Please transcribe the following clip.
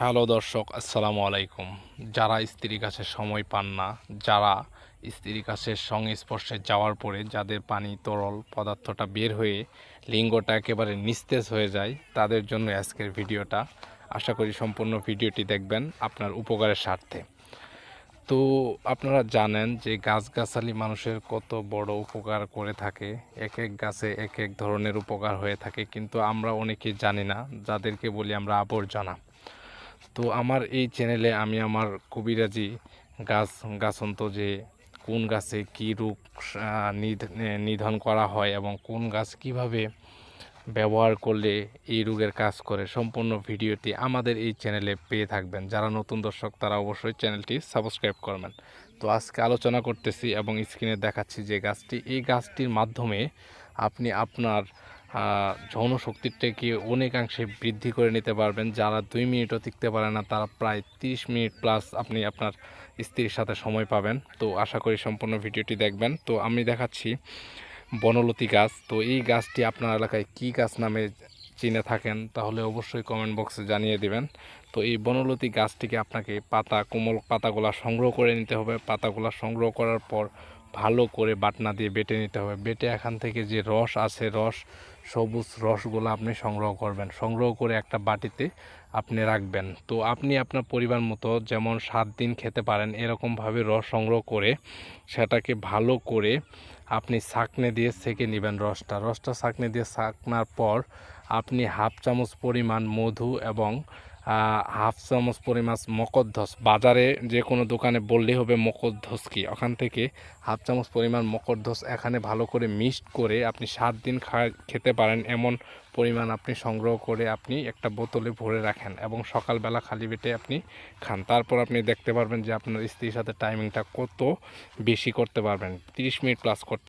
Hello দর্শক, আসসালামু আলাইকুম। যারা স্ত্রীর কাছে সময় পান না, যারা স্ত্রীর কাছে সংস্পর্শে যাওয়ার পরে যাদের পানি তরল পদার্থটা বের হয়ে লিঙ্গটা একেবারে নিস্তেজ হয়ে যায়, তাদের জন্য আজকের ভিডিওটা। আশা করি সম্পূর্ণ ভিডিওটি দেখবেন আপনার উপকারের স্বার্থে। তো আপনারা জানেন যে গাছগাছালি মানুষের কত বড় উপকার করে থাকে। এক এক গাছে এক এক ধরনের উপকার হয়ে থাকে, কিন্তু আমরা অনেকেই জানি না, যাদেরকে বলি আমরা আবর্জনা। তো আমার এই চ্যানেলে আমি আমার কবিরাজি গাছন্ত যে কোন গাছে কী রোগ নিধন করা হয় এবং কোন গাছ কিভাবে ব্যবহার করলে এই রোগের কাজ করে, সম্পূর্ণ ভিডিওটি আমাদের এই চ্যানেলে পেয়ে থাকবেন। যারা নতুন দর্শক তারা অবশ্যই চ্যানেলটি সাবস্ক্রাইব করবেন। তো আজকে আলোচনা করতেছি এবং স্ক্রিনে দেখাচ্ছি যে গাছটি, এই গাছটির মাধ্যমে আপনি আপনার যৌন শক্তিটাকে অনেকাংশে বৃদ্ধি করে নিতে পারবেন। যারা 2 মিনিটও টিকতে পারে না, তারা প্রায় 30 মিনিট প্লাস আপনি আপনার স্ত্রীর সাথে সময় পাবেন। তো আশা করি সম্পূর্ণ ভিডিওটি দেখবেন। তো আমি দেখাচ্ছি বনলতি গাছ। তো এই গাছটি আপনার এলাকায় কী গাছ নামে চিনে থাকেন তাহলে অবশ্যই কমেন্ট বক্সে জানিয়ে দিবেন। তো এই বনলতি গাছটিকে আপনাকে কোমল পাতাগুলা সংগ্রহ করে নিতে হবে। পাতাগুলা সংগ্রহ করার পর ভালো করে বাটনা দিয়ে বেটে নিতে হবে। বেটে এখান থেকে যে রস আছে, সবুজ রসগুলো আপনি সংগ্রহ করবেন। সংগ্রহ করে একটা বাটিতে আপনি রাখবেন। তো আপনি আপনার পরিমাণ মতো, যেমন 7 দিন খেতে পারেন, এরকমভাবে রস সংগ্রহ করে সেটাকে ভালো করে আপনি ছাঁকনি দিয়ে ছেঁকে নেবেন। রসটা ছাঁকনি দিয়ে ছাঁকনার পর আপনি হাফ চামচ পরিমাণ মধু এবং হাফ চামচ পরিমাণ মকরধ্বজ, বাজারে যে কোনো দোকানে বললেই হবে মকরধ্বজ কি, ওখান থেকে হাফ চামচ পরিমাণ মকরধ্বজ এখানে ভালো করে মিক্সড করে আপনি 7 দিন খেতে পারেন এমন পরিমাণ আপনি সংগ্রহ করে আপনি একটা বোতলে ভরে রাখেন এবং সকালবেলা খালি পেটে আপনি খান। তারপর আপনি দেখতে পারবেন যে আপনার স্ত্রীর সাথে টাইমিংটা কত বেশি করতে পারবেন, 30 মিনিট প্লাস করতে